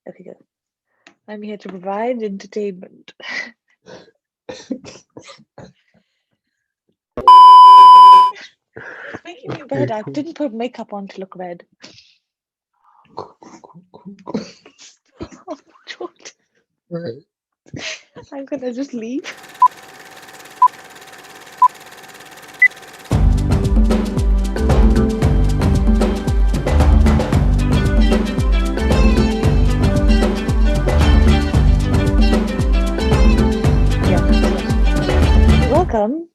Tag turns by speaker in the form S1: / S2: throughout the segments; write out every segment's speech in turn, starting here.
S1: Okay, good. I'm here to provide entertainment. It's making me red. I didn't put makeup on to look red. Oh, George.
S2: Right.
S1: I'm gonna just leave. Welcome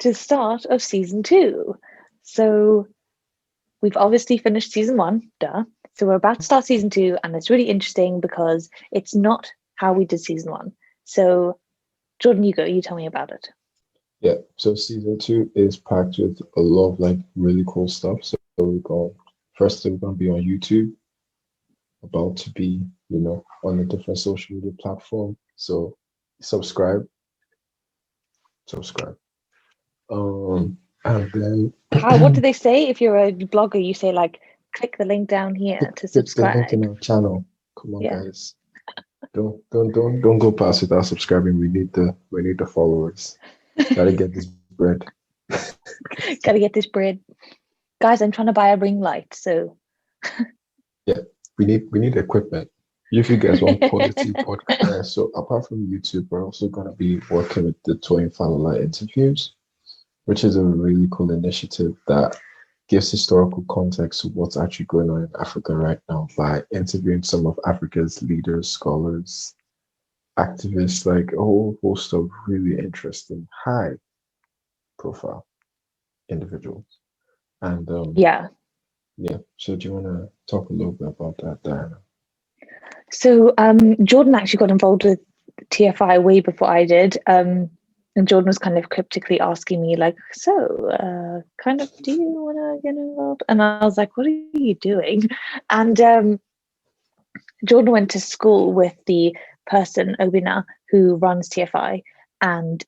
S1: to the start of season 2. So we've obviously finished season 1, duh. So we're about to start season 2, and it's really interesting because it's not how we did season 1. So Jordan, you go, you tell me about it.
S2: Yeah, so season 2 is packed with a lot of like really cool stuff. So we're gonna be on YouTube, about to be, on a different social media platform. So subscribe, subscribe. And then
S1: What do they say? If you're a blogger, you say like click the link down here to
S2: click the link in
S1: subscribe.
S2: our channel. Come on,
S1: Yeah.
S2: guys. Don't go past without subscribing. We need the followers. Gotta get this bread.
S1: Gotta get this bread. Guys, I'm trying to buy a ring light, so
S2: Yeah, we need equipment. If you guys want quality podcast, so apart from YouTube, we're also gonna be working with the Toyin Falala interviews, which is a really cool initiative that gives historical context to what's actually going on in Africa right now by interviewing some of Africa's leaders, scholars, activists, like a whole host of really interesting, high profile individuals. And
S1: yeah.
S2: yeah, so do you want to talk a little bit about that, Diana?
S1: So Jordan actually got involved with TFI way before I did. And Jordan was kind of cryptically asking me, like, so kind of, do you want to get involved? And I was like, what are you doing? And Jordan went to school with the person, Obina, who runs TFI. And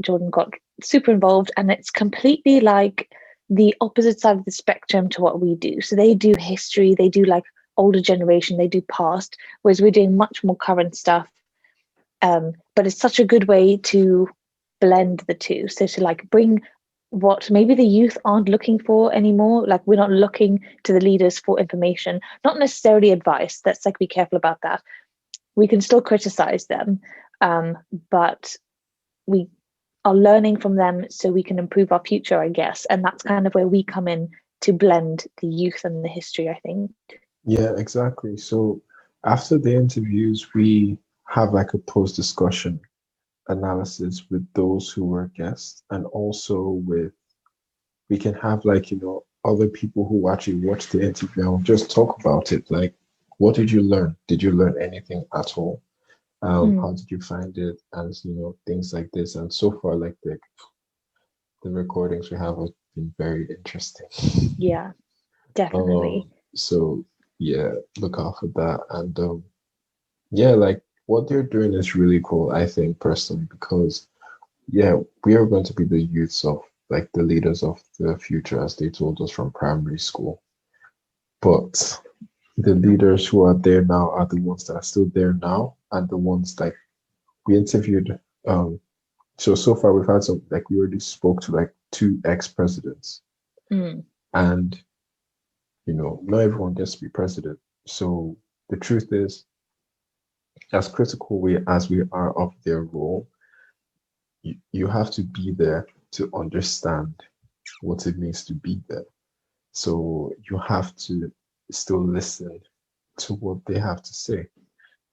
S1: Jordan got super involved. And it's completely like the opposite side of the spectrum to what we do. So they do history, they do like older generation, they do past, whereas we're doing much more current stuff. But it's such a good way to blend the two. So to like bring what maybe the youth aren't looking for anymore. Like we're not looking to the leaders for information, not necessarily advice. Let's like be careful about that. We can still criticize them, but we are learning from them so we can improve our future, I guess. And that's kind of where we come in to blend the youth and the history, I think.
S2: Yeah, exactly. So after the interviews, we have like a post discussion analysis with those who were guests, and also we can have like, other people who actually watch the interview and just talk about it. Like, what did you learn? Did you learn anything at all? How did you find it? And things like this. And so far, like the recordings we have have been very interesting.
S1: Yeah, definitely.
S2: So yeah, look out for that. And yeah, like what they're doing is really cool, I think personally, because yeah, we are going to be the youths of like the leaders of the future, as they told us from primary school. But the leaders who are there now are the ones that are still there now, and the ones like we interviewed. So far we've had some, like we already spoke to like two ex-presidents, and not everyone gets to be president. So the truth is, as critical as we are of their role, you have to be there to understand what it means to be there. So you have to still listen to what they have to say,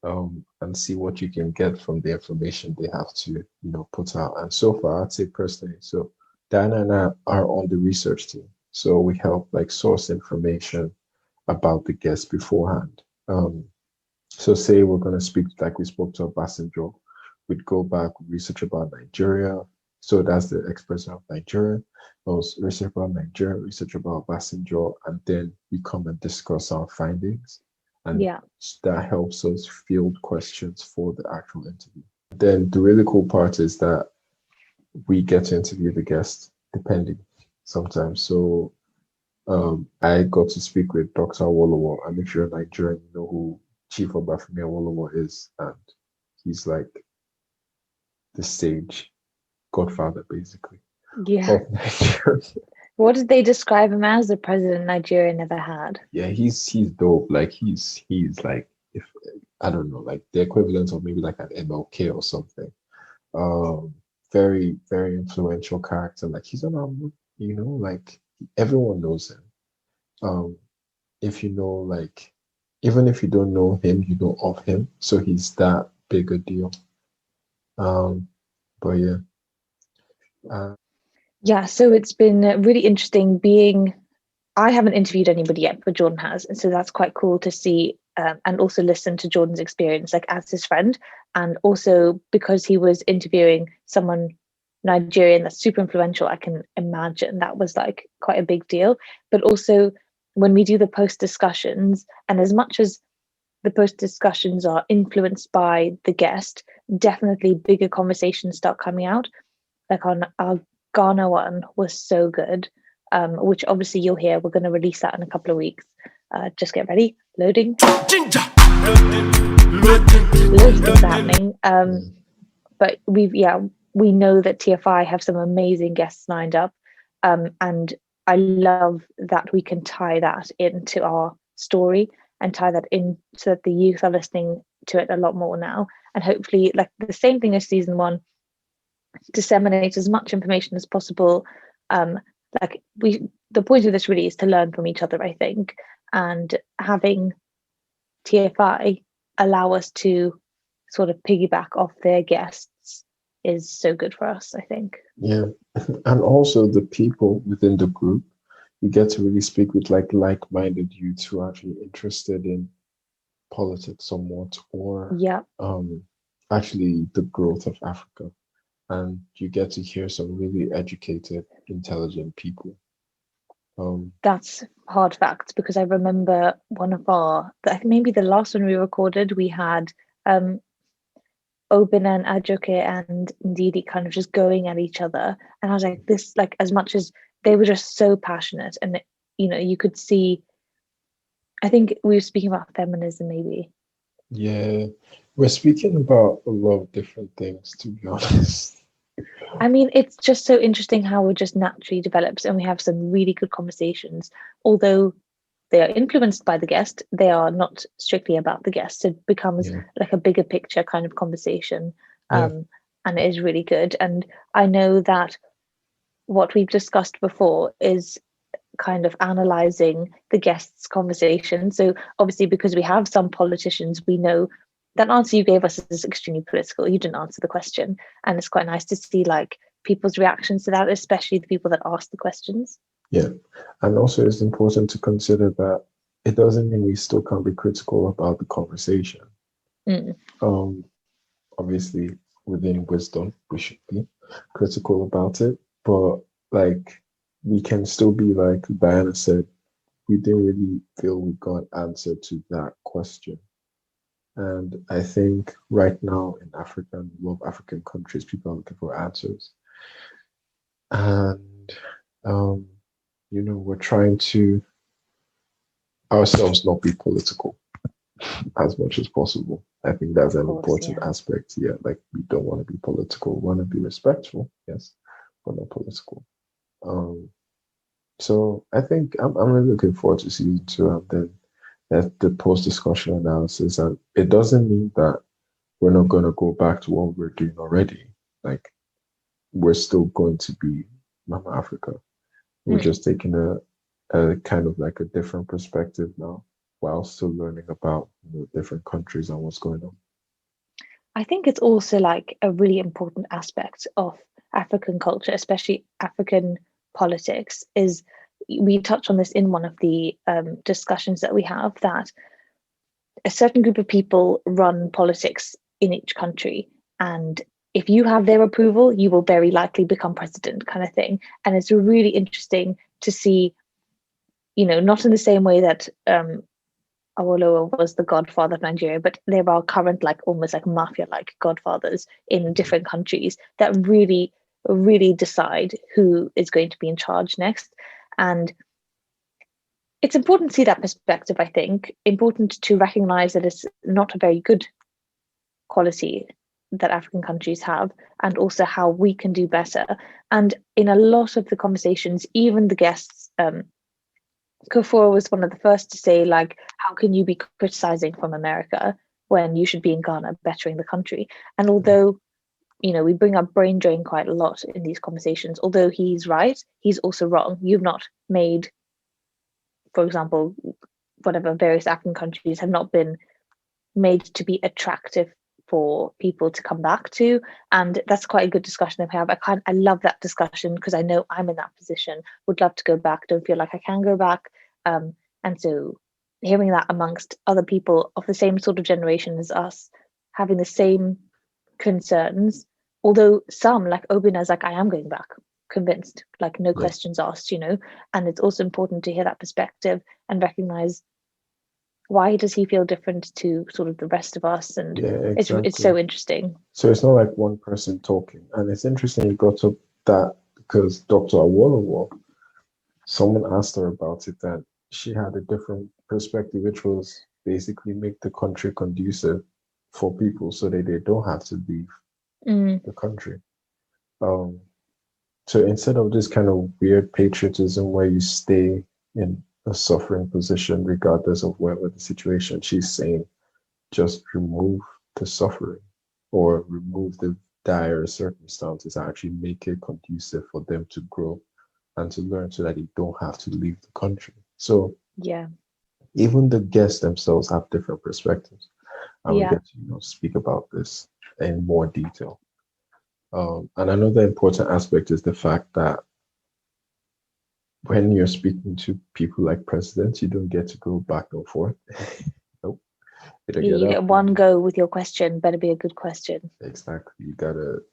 S2: and see what you can get from the information they have to, put out. And so far, I'd say personally, so Diana and I are on the research team. So we help like source information about the guests beforehand. So say we're going to speak like we spoke to Obasanjo, we'd go back, research about Nigeria. So that's the ex-president of Nigeria. Research about Nigeria, research about Obasanjo, and then we come and discuss our findings. And
S1: Yeah.
S2: that helps us field questions for the actual interview. Then the really cool part is that we get to interview the guest depending sometimes. So I got to speak with Dr. Wolowo, and if you're Nigerian, you know who Chief Obafemi Awolowo is, and he's like the stage godfather, basically,
S1: Yeah.
S2: of Nigeria.
S1: What did they describe him as? The president Nigeria never had.
S2: Yeah, he's dope. Like he's like, if I don't know, like the equivalent of maybe like an MLK or something. Um, very very influential character. Like he's an like everyone knows him. Um, if you know, like, even if you don't know him, you know of him. So he's that big a deal. Um, but yeah, uh,
S1: Yeah, so it's been really interesting being. I haven't interviewed anybody yet, but Jordan has, and so that's quite cool to see and also listen to Jordan's experience, like as his friend, and also because he was interviewing someone Nigerian that's super influential. I can imagine that was like quite a big deal. But also when we do the post discussions, and as much as the post discussions are influenced by the guest, definitely bigger conversations start coming out. Like our Ghana one was so good, which obviously you'll hear. We're going to release that in a couple of weeks. Just get ready. Loading.
S3: Ginger.
S1: Loads of things happening.
S2: mm,
S1: But we know that TFI have some amazing guests lined up. And I love that we can tie that into our story and tie that in so that the youth are listening to it a lot more now. And hopefully, like the same thing as season one, disseminate as much information as possible. Um, like the point of this really is to learn from each other, I think, and having TFI allow us to sort of piggyback off their guests is so good for us, I think.
S2: yeah, and also the people within the group, you get to really speak with like-minded youths who are actually interested in politics somewhat, or
S1: Yeah,
S2: actually the growth of Africa. And you get to hear some really educated, intelligent people.
S1: that's hard facts because I remember one of maybe the last one we recorded, we had um Oben and Ajoke and Ndidi kind of just going at each other. And I was like, this, like, as much as they were just so passionate, and you could see, I think we were speaking about feminism, maybe.
S2: Yeah, we're speaking about a lot of different things, to be honest.
S1: I mean, it's just so interesting how it just naturally develops, and we have some really good conversations. Although they are influenced by the guest, they are not strictly about the guest. It becomes
S2: Yeah,
S1: like a bigger picture kind of conversation,
S2: yeah,
S1: and it is really good. And I know that what we've discussed before is kind of analyzing the guests' conversation. So obviously, because we have some politicians, we know that answer you gave us is extremely political. You didn't answer the question, and it's quite nice to see like people's reactions to that, especially the people that ask the questions.
S2: yeah. And also, it's important to consider that it doesn't mean we still can't be critical about the conversation.
S1: Mm,
S2: Um, Obviously, within wisdom, we should be critical about it, but like we can still be like Diana said, we didn't really feel we got answer to that question. And I think right now in Africa, and a lot of African countries, people are looking for answers. And um, we're trying to ourselves not be political as much as possible. I think that's
S1: of
S2: an
S1: course,
S2: important
S1: yeah.
S2: aspect. Yeah, like we don't want to be political. We want to be respectful, yes, but not political. Um, so I think I'm really looking forward to season two, and then that the post discussion analysis. And it doesn't mean that we're not going to go back to what we're doing already. Like we're still going to be Mama Africa. We're
S1: Mm.
S2: just taking a kind of like a different perspective now, while still learning about different countries and what's going on.
S1: I think it's also like a really important aspect of African culture, especially African politics, is we touch on this in one of the discussions that we have, that a certain group of people run politics in each country. And if you have their approval, you will very likely become president, kind of thing. And it's really interesting to see, not in the same way that Awolowo was the godfather of Nigeria, but there are current, like almost like mafia-like godfathers in different countries that really, really decide who is going to be in charge next. And it's important to see that perspective, I think. Important to recognize that it's not a very good quality that African countries have, and also how we can do better. And in a lot of the conversations, even the guests, Kufur was one of the first to say, like, how can you be criticizing from America when you should be in Ghana bettering the country? And although, we bring up brain drain quite a lot in these conversations, although he's right, he's also wrong. You've not made, for example, whatever various African countries have not been made to be attractive for people to come back to, and that's quite a good discussion to have. I love that discussion because I know I'm in that position. Would love to go back. Don't feel like I can go back. And so, hearing that amongst other people of the same sort of generation as us, having the same concerns, although some like Obina is like, I am going back, convinced, like no questions asked. And it's also important to hear that perspective and recognize, why does he feel different to sort of the rest of us? And it's so interesting.
S2: So it's not like one person talking. And it's interesting you brought up that, because Dr. Awolowo, someone asked her about it, and she had a different perspective, which was basically make the country conducive for people so that they don't have to leave the country. So instead of this kind of weird patriotism where you stay in a suffering position regardless of whatever the situation, she's saying just remove the suffering or remove the dire circumstances and actually make it conducive for them to grow and to learn so that they don't have to leave the country. So even the guests themselves have different perspectives, and we get to speak about this in more detail. And another important aspect is the fact that when you're speaking to people like presidents, you don't get to go back and forth. Nope.
S1: You get one go with your question. Better be a good question.
S2: Exactly. You gotta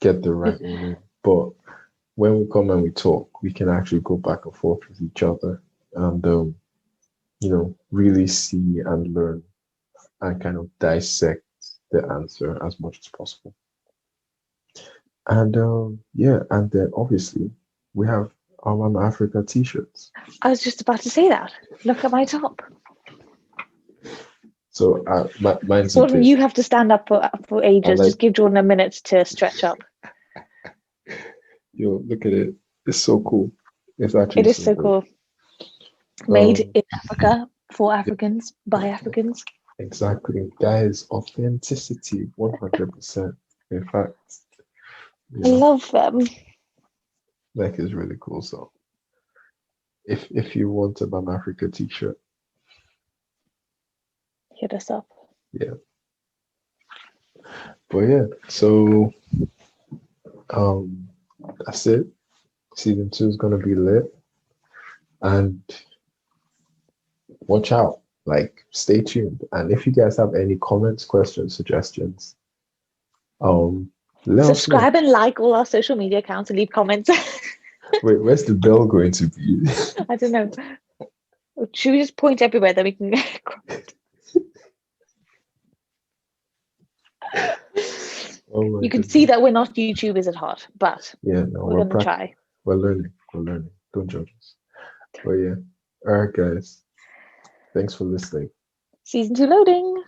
S2: get the right one in. But when we come and we talk, we can actually go back and forth with each other and really see and learn and kind of dissect the answer as much as possible. And and then obviously we have our Mama Africa t-shirts.
S1: I was just about to say that. Look at my top.
S2: So mine's
S1: Jordan, you have to stand up for ages. Just give Jordan a minute to stretch up.
S2: Yo, look at it. It's so cool. It
S1: is so cool. Made in Africa, for Africans, by Africans.
S2: Exactly. Guys, authenticity, 100%. In fact,
S1: I love them.
S2: Like, it's really cool. So if you want a Mama Africa t-shirt,
S1: hit us up.
S2: Yeah. But so that's it. Season 2 is gonna be lit. And watch out. Like, stay tuned. And if you guys have any comments, questions, suggestions,
S1: subscribe and like all our social media accounts and leave comments.
S2: Wait, where's the bell going to be?
S1: I don't know. Should we just point everywhere that we can get you can see that we're not YouTubers at heart, but we're going to try.
S2: We're learning. Don't judge us. But all right, guys. Thanks for listening.
S1: Season 2 loading.